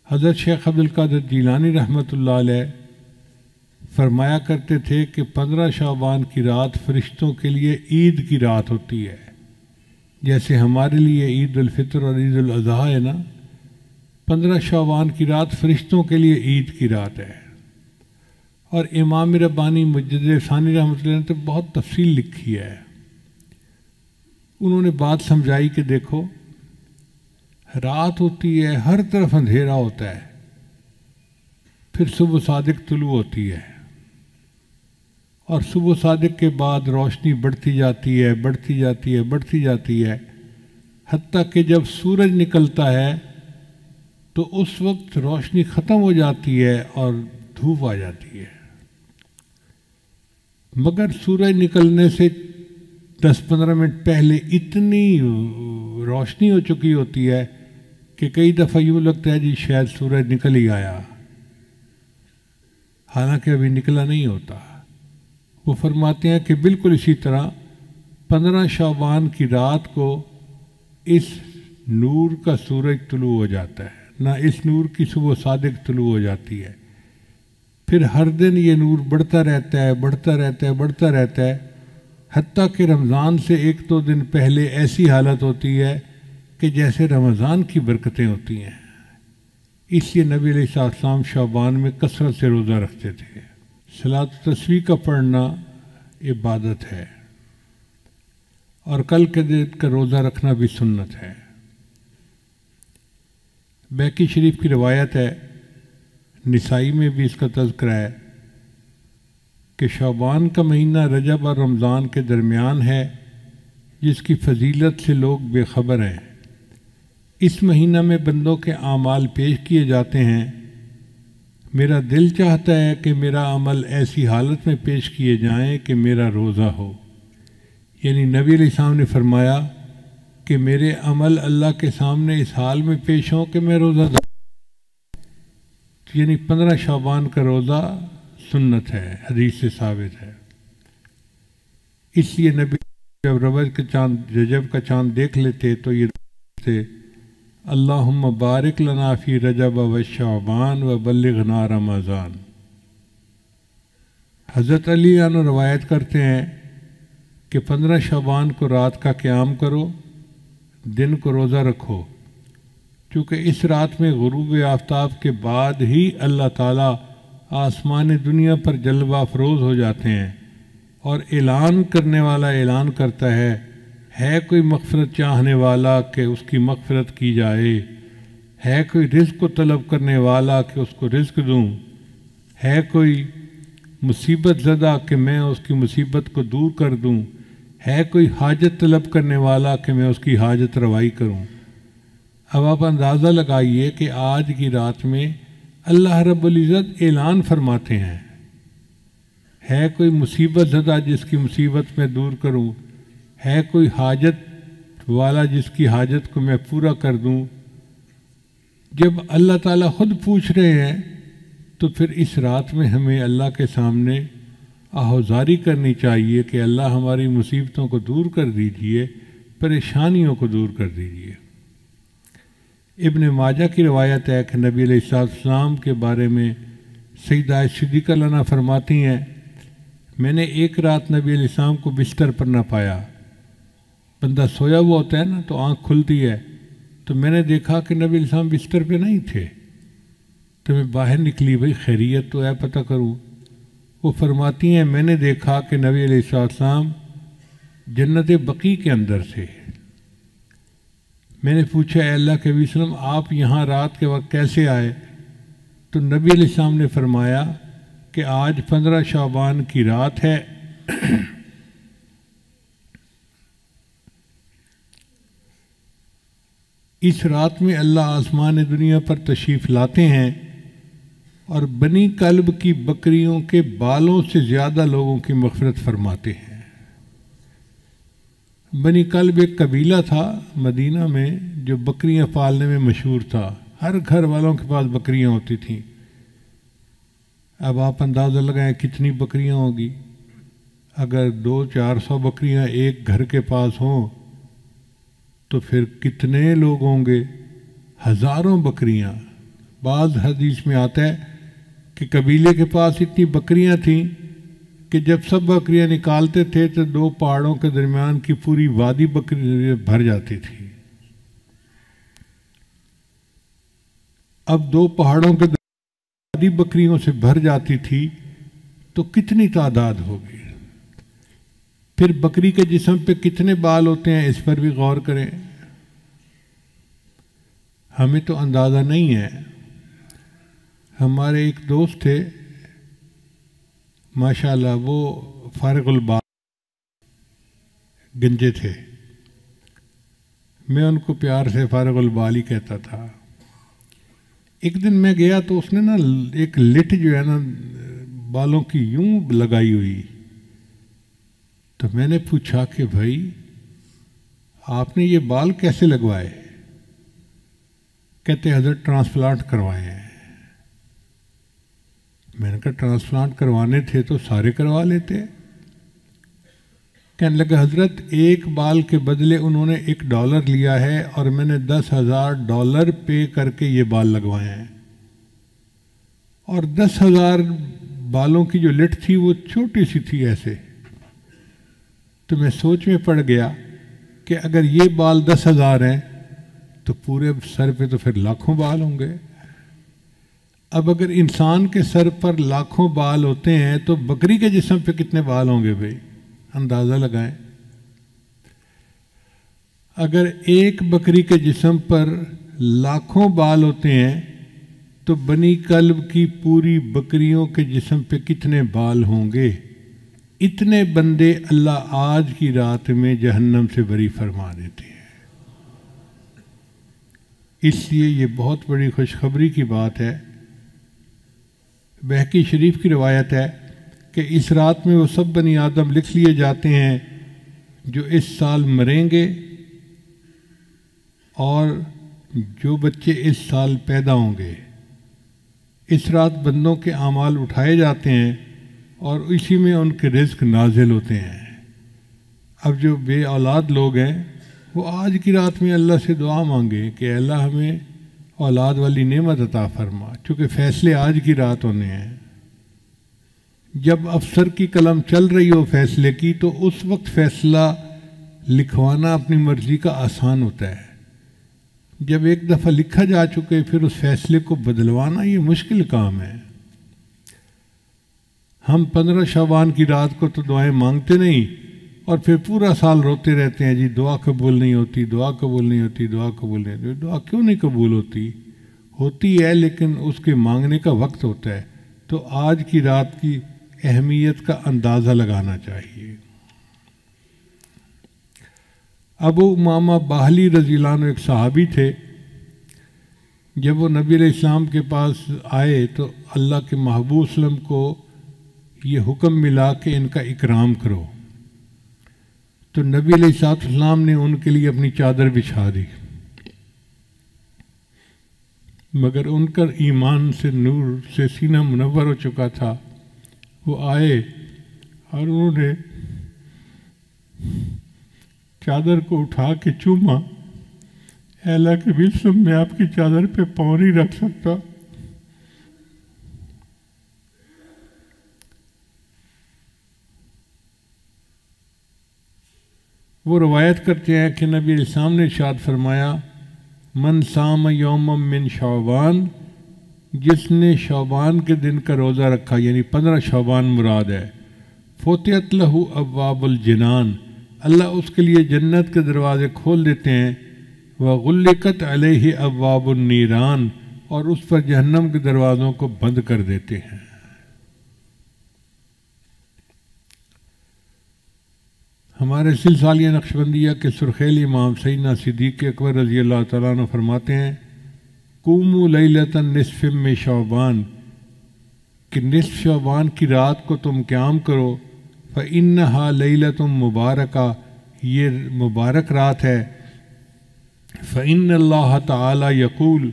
حضرت شیخ عبدالقادر جیلانی رحمۃ اللہ علیہ فرمایا کرتے تھے کہ 15 شعبان کی رات فرشتوں کے لیے عید کی رات ہوتی ہے، جیسے ہمارے لیے عید الفطر اور عید الاضحیٰ ہے نا، 15 شعبان کی رات فرشتوں کے لیے عید کی رات ہے۔ اور امام ربانی مجدد ثانی رحمۃ اللہ نے تو بہت تفصیل لکھی ہے، انہوں نے بات سمجھائی کہ دیکھو رات ہوتی ہے، ہر طرف اندھیرا ہوتا ہے، پھر صبح صادق طلوع ہوتی ہے، اور صبح صادق کے بعد روشنی بڑھتی جاتی ہے، بڑھتی جاتی ہے، بڑھتی جاتی ہے، حتیٰ کہ جب سورج نکلتا ہے تو اس وقت روشنی ختم ہو جاتی ہے اور دھوپ آ جاتی ہے۔ مگر سورج نکلنے سے 10-15 منٹ پہلے اتنی روشنی ہو چکی ہوتی ہے کہ کئی دفعہ یوں لگتا ہے جی شاید سورج نکل ہی آیا، حالانکہ ابھی نکلا نہیں ہوتا۔ وہ فرماتے ہیں کہ بالکل اسی طرح 15 شعبان کی رات کو اس نور کا سورج طلوع ہو جاتا ہے، نہ اس نور کی صبح صادق طلوع ہو جاتی ہے، پھر ہر دن یہ نور بڑھتا رہتا ہے، بڑھتا رہتا ہے، بڑھتا رہتا ہے، حتیٰ کہ رمضان سے 1-2 دن پہلے ایسی حالت ہوتی ہے کہ جیسے رمضان کی برکتیں ہوتی ہیں۔ اس لیے نبی علیہ السلام شعبان میں کثرت سے روزہ رکھتے تھے۔ صلاۃ و تسبیح کا پڑھنا عبادت ہے، اور کل کے دن کا روزہ رکھنا بھی سنت ہے۔ بیہقی شریف کی روایت ہے، نسائی میں بھی اس کا تذکرہ ہے کہ شعبان کا مہینہ رجب اور رمضان کے درمیان ہے، جس کی فضیلت سے لوگ بے خبر ہیں۔ اس مہینہ میں بندوں کے اعمال پیش کیے جاتے ہیں۔ میرا دل چاہتا ہے کہ میرا عمل ایسی حالت میں پیش کیے جائیں کہ میرا روزہ ہو، یعنی نبی علیہ السلام نے فرمایا کہ میرے عمل اللہ کے سامنے اس حال میں پیش ہوں کہ میں روزہ دار، یعنی 15 شعبان کا روزہ سنت ہے، حدیث سے ثابت ہے۔ اس لیے نبی جب رجب کا چاند دیکھ لیتے تو یہ تھے اللہم بارک لنا فی رجب و شعبان و بلغنا رمضان۔ حضرت علی عنہ روایت کرتے ہیں کہ 15 شعبان کو رات کا قیام کرو، دن کو روزہ رکھو، چونکہ اس رات میں غروب آفتاب کے بعد ہی اللہ تعالیٰ آسمان دنیا پر جلوہ افروز ہو جاتے ہیں، اور اعلان کرنے والا اعلان کرتا ہے کوئی مغفرت چاہنے والا کہ اس کی مغفرت کی جائے، ہے کوئی رزق کو طلب کرنے والا کہ اس کو رزق دوں، ہے کوئی مصیبت زدہ کہ میں اس کی مصیبت کو دور کر دوں، ہے کوئی حاجت طلب کرنے والا کہ میں اس کی حاجت روائی کروں۔ اب آپ اندازہ لگائیے کہ آج کی رات میں اللہ رب العزت اعلان فرماتے ہیں، ہے کوئی مصیبت زدہ جس کی مصیبت میں دور کروں، ہے کوئی حاجت والا جس کی حاجت کو میں پورا کر دوں۔ جب اللہ تعالیٰ خود پوچھ رہے ہیں تو پھر اس رات میں ہمیں اللہ کے سامنے آہوزاری کرنی چاہیے کہ اللہ ہماری مصیبتوں کو دور کر دیجئے، پریشانیوں کو دور کر دیجئے۔ ابن ماجہ کی روایت ہے کہ نبی علیہ السلام کے بارے میں سیدہ صدیقہ لنا فرماتی ہیں، میں نے ایک رات نبی علیہ السلام کو بستر پر نہ پایا۔ بندہ سویا ہوا ہوتا ہے نا تو آنکھ کھلتی ہے، تو میں نے دیکھا کہ نبی علیہ السلام بستر پہ نہیں تھے، تو میں باہر نکلی، بھئی خیریت تو ہے پتہ کروں۔ وہ فرماتی ہیں میں نے دیکھا کہ نبی علیہ السلام جنت بقیع کے اندر تھے۔ میں نے پوچھا اے اللہ کے نبی صلی اللہ علیہ وسلم آپ یہاں رات کے وقت کیسے آئے؟ تو نبی علیہ السلام نے فرمایا کہ آج 15 شعبان کی رات ہے، اس رات میں اللہ آسمان دنیا پر تشریف لاتے ہیں اور بنی کلب کی بکریوں کے بالوں سے زیادہ لوگوں کی مغفرت فرماتے ہیں۔ بنی کلب ایک قبیلہ تھا مدینہ میں جو بکریاں پالنے میں مشہور تھا، ہر گھر والوں کے پاس بکریاں ہوتی تھیں۔ اب آپ اندازہ لگائیں کتنی بکریاں ہوگی، اگر 200-400 بکریاں ایک گھر کے پاس ہوں تو پھر کتنے لوگ ہوں گے، ہزاروں بکریاں۔ بعض حدیث میں آتا ہے کہ قبیلے کے پاس اتنی بکریاں تھیں کہ جب سب بکریاں نکالتے تھے تو 2 پہاڑوں کے درمیان کی پوری وادی بکری بھر جاتی تھی۔ اب 2 پہاڑوں کے وادی بکریوں سے بھر جاتی تھی تو کتنی تعداد ہوگی؟ پھر بکری کے جسم پہ کتنے بال ہوتے ہیں اس پر بھی غور کریں۔ ہمیں تو اندازہ نہیں ہے۔ ہمارے ایک دوست تھے ماشاءاللہ، وہ فارغ البال گنجے تھے، میں ان کو پیار سے فارغ البال ہی کہتا تھا۔ ایک دن میں گیا تو اس نے نا ایک لٹ جو ہے نا بالوں کی یوں لگائی ہوئی، تو میں نے پوچھا کہ بھائی آپ نے یہ بال کیسے لگوائے؟ کہتے حضرت ٹرانسپلانٹ کروائے ہیں۔ میں نے کہا ٹرانسپلانٹ کروانے تھے تو سارے کروا لیتے۔ کہنے لگا حضرت ایک بال کے بدلے انہوں نے $1 لیا ہے اور میں نے $10,000 پے کر کے یہ بال لگوائے ہیں، اور 10,000 بالوں کی جو لٹ تھی وہ چھوٹی سی تھی ایسے۔ تو میں سوچ میں پڑ گیا کہ اگر یہ بال 10,000 ہیں تو پورے سر پہ تو پھر لاکھوں بال ہوں گے۔ اب اگر انسان کے سر پر لاکھوں بال ہوتے ہیں تو بکری کے جسم پہ کتنے بال ہوں گے بھائی؟ اندازہ لگائیں۔ اگر ایک بکری کے جسم پر لاکھوں بال ہوتے ہیں تو بنی کلب کی پوری بکریوں کے جسم پہ کتنے بال ہوں گے؟ اتنے بندے اللہ آج کی رات میں جہنم سے بری فرما دیتے ہیں۔ اس لیے یہ بہت بڑی خوشخبری کی بات ہے۔ بہقی شریف کی روایت ہے کہ اس رات میں وہ سب بنی آدم لکھ لیے جاتے ہیں جو اس سال مریں گے اور جو بچے اس سال پیدا ہوں گے۔ اس رات بندوں کے اعمال اٹھائے جاتے ہیں اور اسی میں ان کے رزق نازل ہوتے ہیں۔ اب جو بے اولاد لوگ ہیں وہ آج کی رات میں اللہ سے دعا مانگے کہ اللہ ہمیں اولاد والی نعمت عطا فرما، چونکہ فیصلے آج کی رات ہونے ہیں۔ جب افسر کی قلم چل رہی ہو فیصلے کی تو اس وقت فیصلہ لکھوانا اپنی مرضی کا آسان ہوتا ہے۔ جب ایک دفعہ لکھا جا چکے پھر اس فیصلے کو بدلوانا یہ مشکل کام ہے۔ ہم 15 شعبان کی رات کو تو دعائیں مانگتے نہیں اور پھر پورا سال روتے رہتے ہیں جی دعا قبول نہیں ہوتی، دعا قبول نہیں ہوتی، دعا قبول نہیں ہوتی۔ دعا کیوں نہیں قبول ہوتی ہے لیکن اس کے مانگنے کا وقت ہوتا ہے۔ تو آج کی رات کی اہمیت کا اندازہ لگانا چاہیے۔ ابو امامہ باہلی رضی اللہ عنہ ایک صحابی تھے۔ جب وہ نبی علیہ السلام کے پاس آئے تو اللہ کے محبوب صلی اللہ علیہ وسلم کو یہ حکم ملا کہ ان کا اکرام کرو، تو نبی علیہ السلام نے ان کے لیے اپنی چادر بچھا دی، مگر ان کا ایمان سے نور سے سینہ منور ہو چکا تھا۔ وہ آئے اور انہوں نے چادر کو اٹھا کے چوما، اے اللہ کے نبی صلی اللہ علیہ وسلم میں آپ کی چادر پہ پاؤں نہیں رکھ سکتا۔ وہ روایت کرتے ہیں کہ نبی علیہ السلام نے ارشاد فرمایا من صام یوم من شعبان، جس نے شعبان کے دن کا روزہ رکھا یعنی 15 شعبان مراد ہے، فتحت لہ ابواب الجنان، اللہ اس کے لیے جنت کے دروازے کھول دیتے ہیں، وغلقت علیہ ابواب النیران، اور اس پر جہنم کے دروازوں کو بند کر دیتے ہیں۔ ہمارے سلسلہ نقشبندیہ کے سرخیل امام سیدنا صدیق اکبر رضی اللہ تعالیٰ عنہ فرماتے ہیں قوموا لیلۃ نصف من شعبان، کہ نصف شعبان کی رات کو تم قیام کرو، فإنہا لیلۃ مبارکہ، یہ مبارک رات ہے، فإن اللہ تعالی یقول،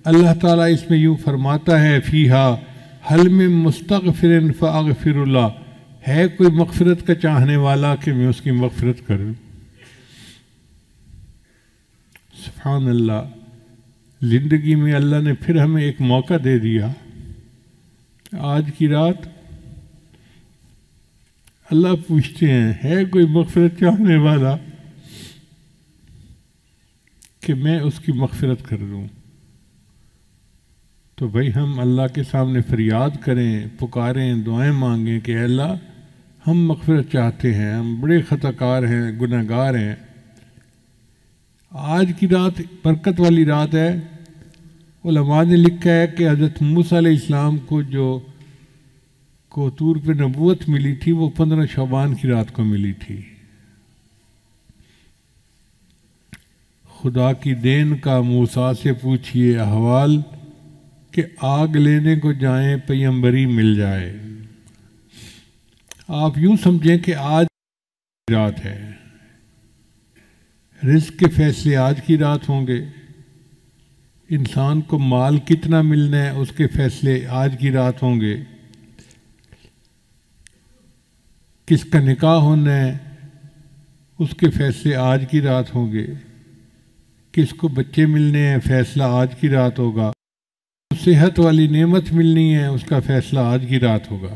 اللہ تعالیٰ اس میں یوں فرماتا ہے فیہا حل من مستغفر فاغفر اللہ، ہے کوئی مغفرت کا چاہنے والا کہ میں اس کی مغفرت کروں۔ سبحان اللہ۔ زندگی میں اللہ نے پھر ہمیں ایک موقع دے دیا. آج کی رات اللہ پوچھتے ہیں ہے کوئی مغفرت چاہنے والا کہ میں اس کی مغفرت کر دوں؟ تو بھائی ہم اللہ کے سامنے فریاد کریں، پکاریں، دعائیں مانگیں کہ اے اللہ ہم مغفرت چاہتے ہیں، ہم بڑے خطا کار ہیں، گناہ گار ہیں. آج کی رات برکت والی رات ہے. علماء نے لکھا ہے کہ حضرت موسیٰ علیہ السلام کو طور پہ نبوت ملی تھی، وہ 15 شعبان کی رات کو ملی تھی. خدا کی دین کا موسیٰ سے پوچھئے احوال کہ آگ لینے کو جائیں پیمبری مل جائے. آپ یوں سمجھیں کہ آج رات ہے، رزق کے فیصلے آج کی رات ہوں گے، انسان کو مال کتنا ملنا ہے اس کے فیصلے آج کی رات ہوں گے، کس کا نکاح ہونا ہے اس کے فیصلے آج کی رات ہوں گے، کس کو بچے ملنے ہیں فیصلہ آج کی رات ہوگا، صحت والی نعمت ملنی ہے اس کا فیصلہ آج کی رات ہوگا،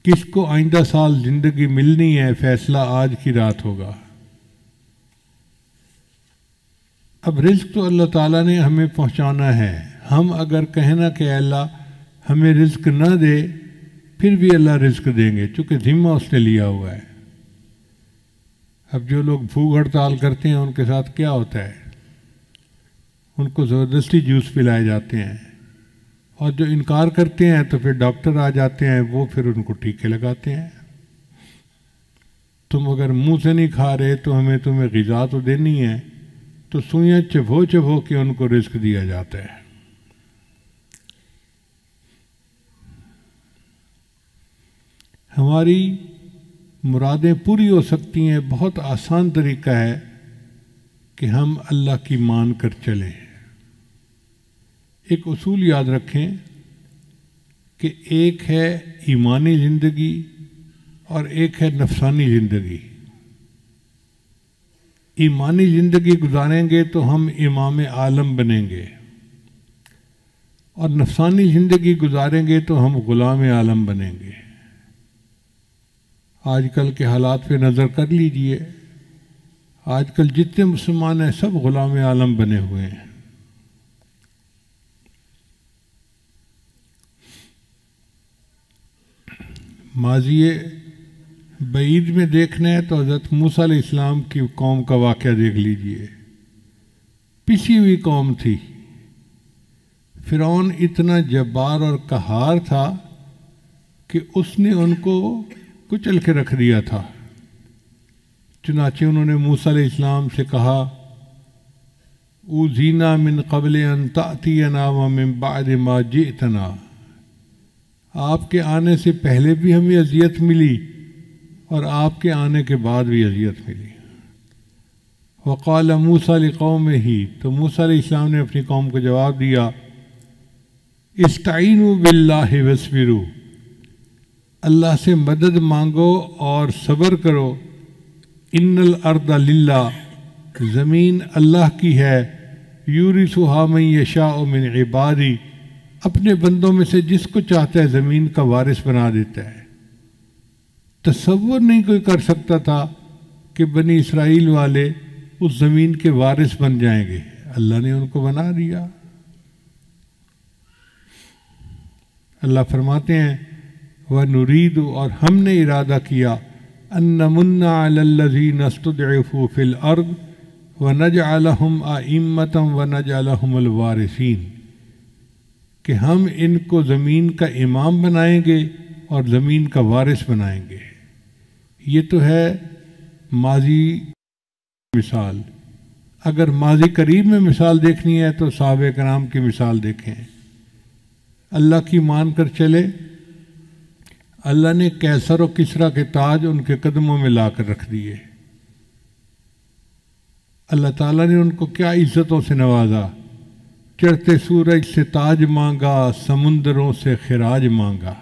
کس کو آئندہ سال زندگی ملنی ہے فیصلہ آج کی رات ہوگا. اب رزق تو اللہ تعالیٰ نے ہمیں پہنچانا ہے. ہم اگر کہنا کہ اے اللہ ہمیں رزق نہ دے پھر بھی اللہ رزق دیں گے، چونکہ ذمہ اس نے لیا ہوا ہے. اب جو لوگ بھوک ہڑتال کرتے ہیں ان کے ساتھ کیا ہوتا ہے؟ ان کو زبردستی جوس پلائے جاتے ہیں، اور جو انکار کرتے ہیں تو پھر ڈاکٹر آ جاتے ہیں، وہ پھر ان کو ٹیکے لگاتے ہیں. تم اگر منہ سے نہیں کھا رہے تو ہمیں تمہیں غذا تو دینی ہے، تو سوئیاں چبھو چبھو کے ان کو رزق دیا جاتا ہے. ہماری مرادیں پوری ہو سکتی ہیں. بہت آسان طریقہ ہے کہ ہم اللہ کی مان کر چلیں. ایک اصول یاد رکھیں کہ ایک ہے ایمانی زندگی اور ایک ہے نفسانی زندگی. ایمانی زندگی گزاریں گے تو ہم امام عالم بنیں گے، اور نفسانی زندگی گزاریں گے تو ہم غلام عالم بنیں گے. آج کل کے حالات پہ نظر کر لیجئے، آج کل جتنے مسلمان ہیں سب غلام عالم بنے ہوئے ہیں. ماضی بعید میں دیکھنا ہے تو حضرت موسیٰ علیہ السلام کی قوم کا واقعہ دیکھ لیجئے. پسی ہوئی قوم تھی. فرعون اتنا جبار اور قہار تھا کہ اس نے ان کو کچل کے رکھ دیا تھا. چنانچہ انہوں نے موسیٰ علیہ السلام سے کہا اوذینا من قبل ان تأتینا ومن بعد ما جئتنا، آپ کے آنے سے پہلے بھی ہمیں اذیت ملی اور آپ کے آنے کے بعد بھی اذیت ملی. وقال موسیٰ لقومہ، تو موسیٰ علیہ السلام نے اپنی قوم کو جواب دیا استعینوا باللہ واصبروا، اللہ سے مدد مانگو اور صبر کرو. ان الارض للہ، زمین اللہ کی ہے. یورثھا من یشاء من عبادی، اپنے بندوں میں سے جس کو چاہتا ہے زمین کا وارث بنا دیتا ہے. تصور نہیں کوئی کر سکتا تھا کہ بنی اسرائیل والے اس زمین کے وارث بن جائیں گے. اللہ نے ان کو بنا دیا. اللہ فرماتے ہیں وَنُرِيدُ، اور ہم نے ارادہ کیا أَن نَمُنَّ عَلَى الَّذِينَ اسْتُضْعِفُوا فِي الْأَرْضِ وَنَجْعَلَهُمْ أَئِمَّةً وَنَجْعَلَهُمُ الْوَارِثِينَ، کہ ہم ان کو زمین کا امام بنائیں گے اور زمین کا وارث بنائیں گے. یہ تو ہے ماضی مثال. اگر ماضی قریب میں مثال دیکھنی ہے تو صحابہ کرام کی مثال دیکھیں. اللہ کی مان کر چلے. اللہ نے کیسر و کسرا کے تاج ان کے قدموں میں لا کر رکھ دیے. اللہ تعالیٰ نے ان کو کیا عزتوں سے نوازا. چڑھتے سورج سے تاج مانگا، سمندروں سے خراج مانگا.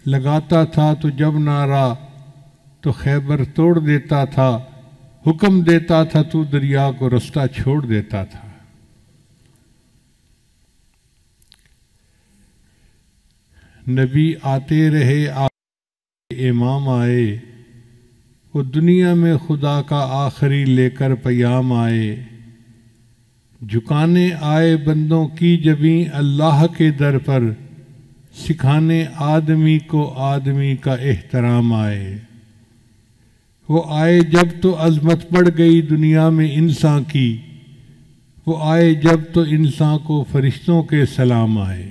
لگاتا تھا تو جب نعرہ تو خیبر توڑ دیتا تھا. حکم دیتا تھا تو دریا کو رستہ چھوڑ دیتا تھا۔ نبی آتے رہے امام آئے، وہ دنیا میں خدا کا آخری لے کر پیام آئے، جھکانے آئے بندوں کی جبیں اللہ کے در پر، سکھانے آدمی کو آدمی کا احترام آئے۔ وہ آئے جب تو عظمت بڑھ گئی دنیا میں انسان کی، وہ آئے جب تو انسان کو فرشتوں کے سلام آئے۔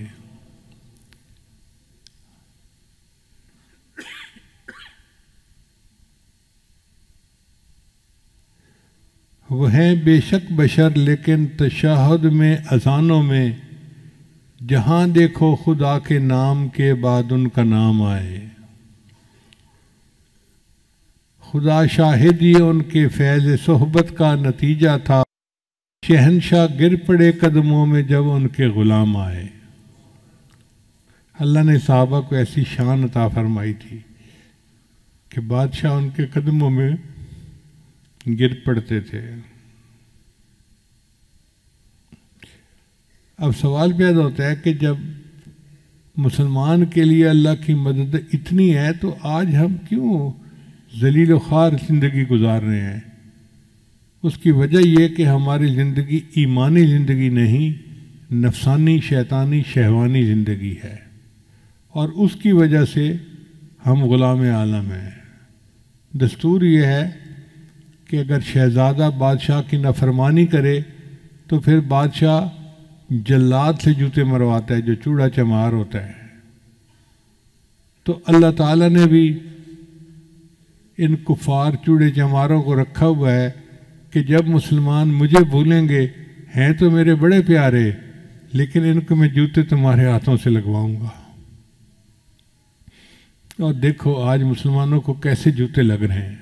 وہ ہیں بے شک بشر لیکن تشہد میں اذانوں میں، جہاں دیکھو خدا کے نام کے بعد ان کا نام آئے۔ خدا شاہد یہ ان کے فیض صحبت کا نتیجہ تھا، شہنشاہ گر پڑے قدموں میں جب ان کے غلام آئے۔ اللہ نے صحابہ کو ایسی شان عطا فرمائی تھی کہ بادشاہ ان کے قدموں میں گر پڑتے تھے۔ اب سوال پیدا ہوتا ہے کہ جب مسلمان کے لیے اللہ کی مدد اتنی ہے تو آج ہم کیوں ذلیل و خوار زندگی گزار رہے ہیں؟ اس کی وجہ یہ کہ ہماری زندگی ایمانی زندگی نہیں، نفسانی شیطانی شہوانی زندگی ہے، اور اس کی وجہ سے ہم غلام عالم ہیں۔ دستور یہ ہے کہ اگر شہزادہ بادشاہ کی نافرمانی کرے تو پھر بادشاہ جلاد سے جوتے مرواتا ہے، جو چوڑا چمار ہوتا ہے۔ تو اللہ تعالیٰ نے بھی ان کفار چوڑے چماروں کو رکھا ہوا ہے کہ جب مسلمان مجھے بھولیں گے، ہیں تو میرے بڑے پیارے، لیکن ان کو میں جوتے تمہارے ہاتھوں سے لگواؤں گا۔ اور دیکھو آج مسلمانوں کو کیسے جوتے لگ رہے ہیں۔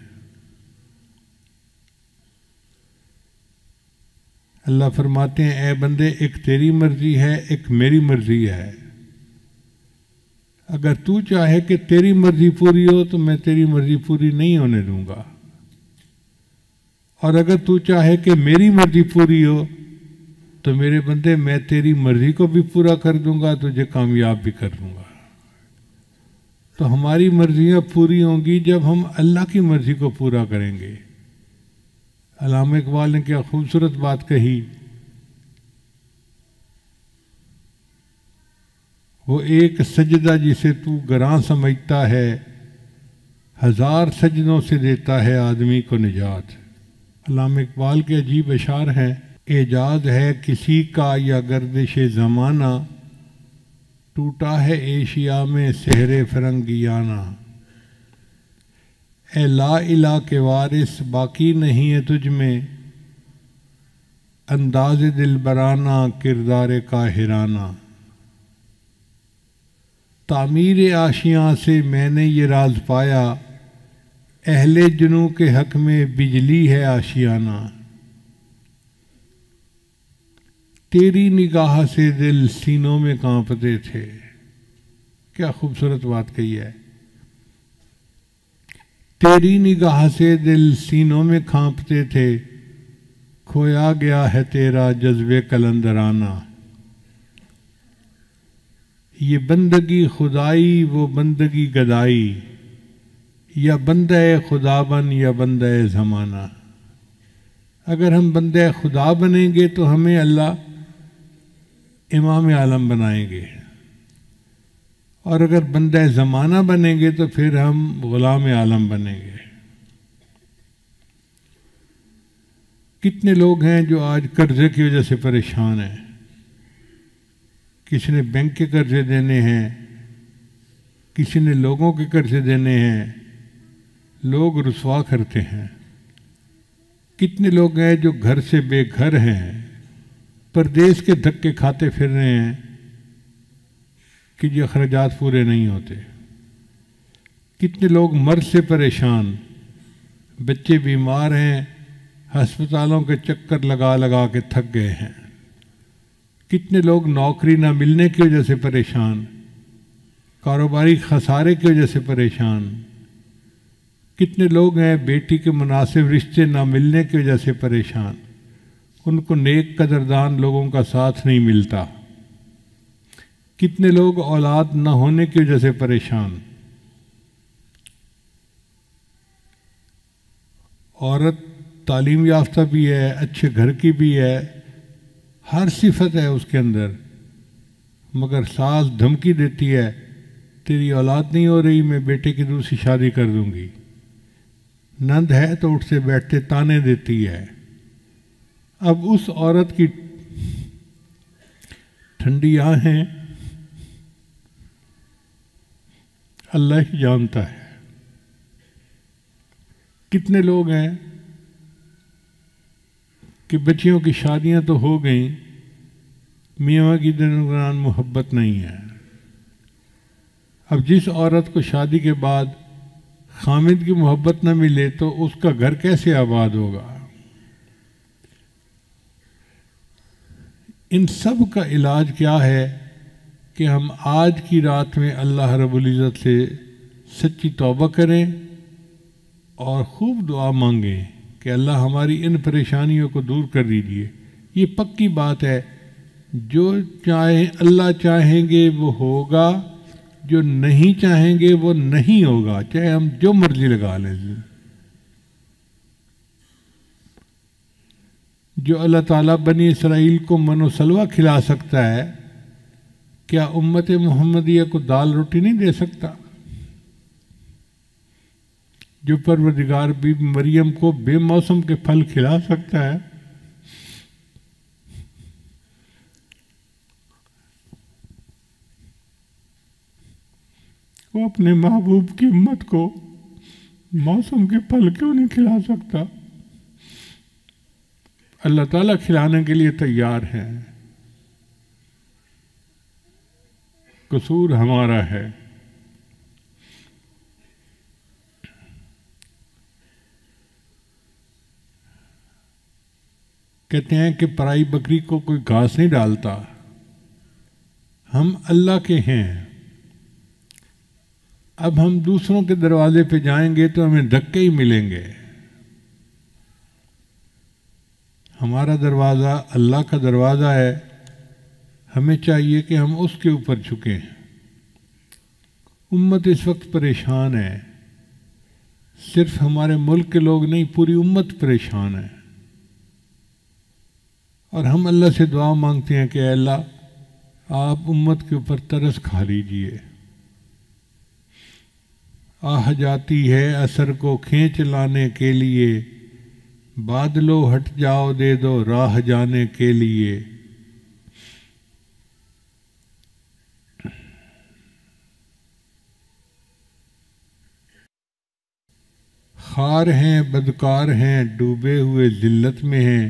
اللہ فرماتے ہیں اے بندے، ایک تیری مرضی ہے، ایک میری مرضی ہے۔ اگر تو چاہے کہ تیری مرضی پوری ہو تو میں تیری مرضی پوری نہیں ہونے دوں گا، اور اگر تو چاہے کہ میری مرضی پوری ہو تو میرے بندے میں تیری مرضی کو بھی پورا کر دوں گا، تجھے کامیاب بھی کر دوں گا۔ تو ہماری مرضیاں پوری ہوں گی جب ہم اللہ کی مرضی کو پورا کریں گے۔ علامہ اقبال نے کیا خوبصورت بات کہی، وہ ایک سجدہ جسے تو گراں سمجھتا ہے، ہزار سجدوں سے دیتا ہے آدمی کو نجات۔ علامہ اقبال کے عجیب اشعار ہیں، اعجاز ہے کسی کا یا گردش زمانہ، ٹوٹا ہے ایشیا میں سحر فرنگیانہ۔ اے لا الہ کے وارث باقی نہیں ہے تجھ میں، انداز دلبرانہ کردار قاہرانہ۔ تعمیر آشیاں سے میں نے یہ راز پایا، اہل جنوں کے حق میں بجلی ہے آشیانہ۔ تیری نگاہ سے دل سینوں میں کانپتے تھے۔ کیا خوبصورت بات کہی ہے، تیری نگاہ سے دل سینوں میں کانپتے تھے، کھویا گیا ہے تیرا جذبے قلندرانہ۔ یہ بندگی خدائی وہ بندگی گدائی، یا بندہ خدا بن یا بندہ زمانہ۔ اگر ہم بندہ خدا بنیں گے تو ہمیں اللہ امام عالم بنائیں گے، اور اگر بندہ زمانہ بنیں گے تو پھر ہم غلام عالم بنیں گے۔ کتنے لوگ ہیں جو آج قرضے کی وجہ سے پریشان ہیں، کسی نے بینک کے قرضے دینے ہیں، کسی نے لوگوں کے قرضے دینے ہیں، لوگ رسوا کرتے ہیں۔ کتنے لوگ ہیں جو گھر سے بے گھر ہیں، پردیس کے دھکے کھاتے پھر رہے ہیں کہ یہ اخراجات پورے نہیں ہوتے۔ کتنے لوگ مرض سے پریشان، بچے بیمار ہیں، ہسپتالوں کے چکر لگا لگا کے تھک گئے ہیں۔ کتنے لوگ نوکری نہ ملنے کی وجہ سے پریشان، کاروباری خسارے کی وجہ سے پریشان۔ کتنے لوگ ہیں بیٹی کے مناسب رشتے نہ ملنے کی وجہ سے پریشان، ان کو نیک قدردان لوگوں کا ساتھ نہیں ملتا۔ کتنے لوگ اولاد نہ ہونے کی وجہ سے پریشان۔ عورت تعلیم یافتہ بھی ہے، اچھے گھر کی بھی ہے، ہر صفت ہے اس کے اندر، مگر ساس دھمکی دیتی ہے تیری اولاد نہیں ہو رہی، میں بیٹے کی دوسری شادی کر دوں گی۔ نند ہے تو اٹھتے بیٹھتے تانے دیتی ہے۔ اب اس عورت کی ٹھنڈی آنکھیں اللہ ہی جانتا ہے۔ کتنے لوگ ہیں کہ بچیوں کی شادیاں تو ہو گئیں، میاں کی درمیان محبت نہیں ہے۔ اب جس عورت کو شادی کے بعد خامد کی محبت نہ ملے تو اس کا گھر کیسے آباد ہوگا؟ ان سب کا علاج کیا ہے کہ ہم آج کی رات میں اللہ رب العزت سے سچی توبہ کریں اور خوب دعا مانگیں کہ اللہ ہماری ان پریشانیوں کو دور کر دیجیے۔ یہ پکی بات ہے، جو چاہیں اللہ چاہیں گے وہ ہوگا، جو نہیں چاہیں گے وہ نہیں ہوگا، چاہے ہم جو مرضی لگا لیں۔ جو اللہ تعالیٰ بنی اسرائیل کو من و سلوہ کھلا سکتا ہے، کیا امت محمدیہ کو دال روٹی نہیں دے سکتا؟ جو پروردگار بی بی مریم کو بے موسم کے پھل کھلا سکتا ہے، وہ اپنے محبوب کی امت کو موسم کے پھل کیوں نہیں کھلا سکتا؟ اللہ تعالیٰ کھلانے کے لیے تیار ہے، قصور ہمارا ہے۔ کہتے ہیں کہ پرائی بکری کو کوئی گھاس نہیں ڈالتا، ہم اللہ کے ہیں۔ اب ہم دوسروں کے دروازے پہ جائیں گے تو ہمیں دھکے ہی ملیں گے۔ ہمارا دروازہ اللہ کا دروازہ ہے، ہمیں چاہیے کہ ہم اس کے اوپر جھکیں۔ امت اس وقت پریشان ہے، صرف ہمارے ملک کے لوگ نہیں، پوری امت پریشان ہے، اور ہم اللہ سے دعا مانگتے ہیں کہ اے اللہ آپ امت کے اوپر ترس کھا لیجئے۔ آہ جاتی ہے اثر کو کھینچ لانے کے لیے، بادلو ہٹ جاؤ دے دو راہ جانے کے لیے۔ خار ہیں بدکار ہیں ڈوبے ہوئے ذلت میں ہیں،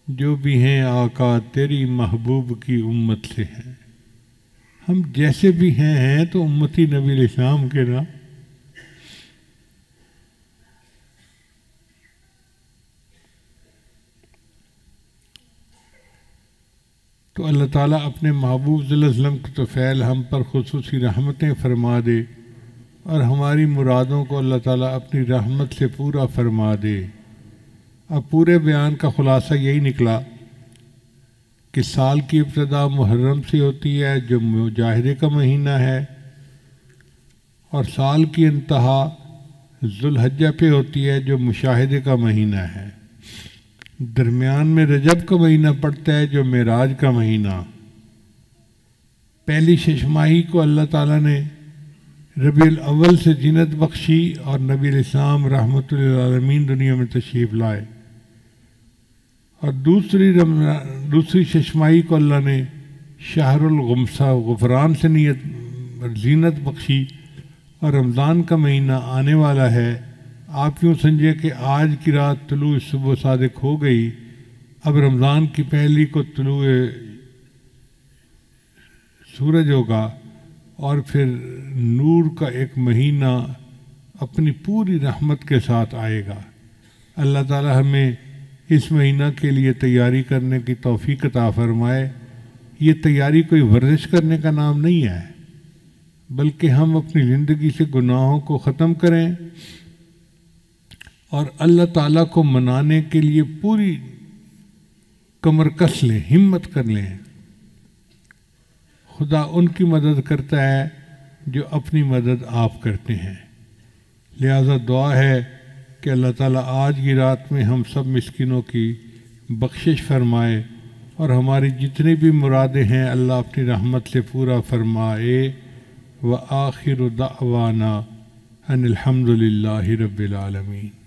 جو بھی ہیں آقا تیری محبوب کی امت سے ہیں۔ ہم جیسے بھی ہیں تو امتی نبی علیہ السلام کے نا۔ تو اللہ تعالیٰ اپنے محبوب صلی اللہ علیہ وسلم کی توفیل ہم پر خصوصی رحمتیں فرما دے، اور ہماری مرادوں کو اللہ تعالیٰ اپنی رحمت سے پورا فرما دے۔ اب پورے بیان کا خلاصہ یہی نکلا کہ سال کی ابتدا محرم سے ہوتی ہے جو مجاہدے کا مہینہ ہے، اور سال کی انتہا ذوالحجہ پہ ہوتی ہے جو مشاہدے کا مہینہ ہے۔ درمیان میں رجب کا مہینہ پڑتا ہے جو معراج کا مہینہ۔ پہلی ششماہی کو اللہ تعالیٰ نے ربیع الاول سے زینت بخشی، اور نبی علیہ السلام رحمۃ للعالمین دنیا میں تشریف لائے، اور دوسری ششماہی کو اللہ نے شہر الغمسہ غفران سے زینت بخشی، اور رمضان کا مہینہ آنے والا ہے۔ آپ یوں سمجھے کہ آج کی رات طلوع صبح صادق ہو گئی، اب رمضان کی پہلی کو طلوع سورج ہوگا، اور پھر نور کا ایک مہینہ اپنی پوری رحمت کے ساتھ آئے گا۔ اللہ تعالی ہمیں اس مہینہ کے لیے تیاری کرنے کی توفیق عطا فرمائے۔ یہ تیاری کوئی ورزش کرنے کا نام نہیں ہے، بلکہ ہم اپنی زندگی سے گناہوں کو ختم کریں اور اللہ تعالیٰ کو منانے کے لیے پوری کمر کس لیں، ہمت کر لیں۔ خدا ان کی مدد کرتا ہے جو اپنی مدد آپ کرتے ہیں۔ لہذا دعا ہے کہ اللہ تعالیٰ آج کی رات میں ہم سب مسکینوں کی بخشش فرمائے اور ہماری جتنی بھی مرادیں ہیں اللہ اپنی رحمت سے پورا فرمائے۔ وآخر دعوانا ان الحمد للہ رب العالمین۔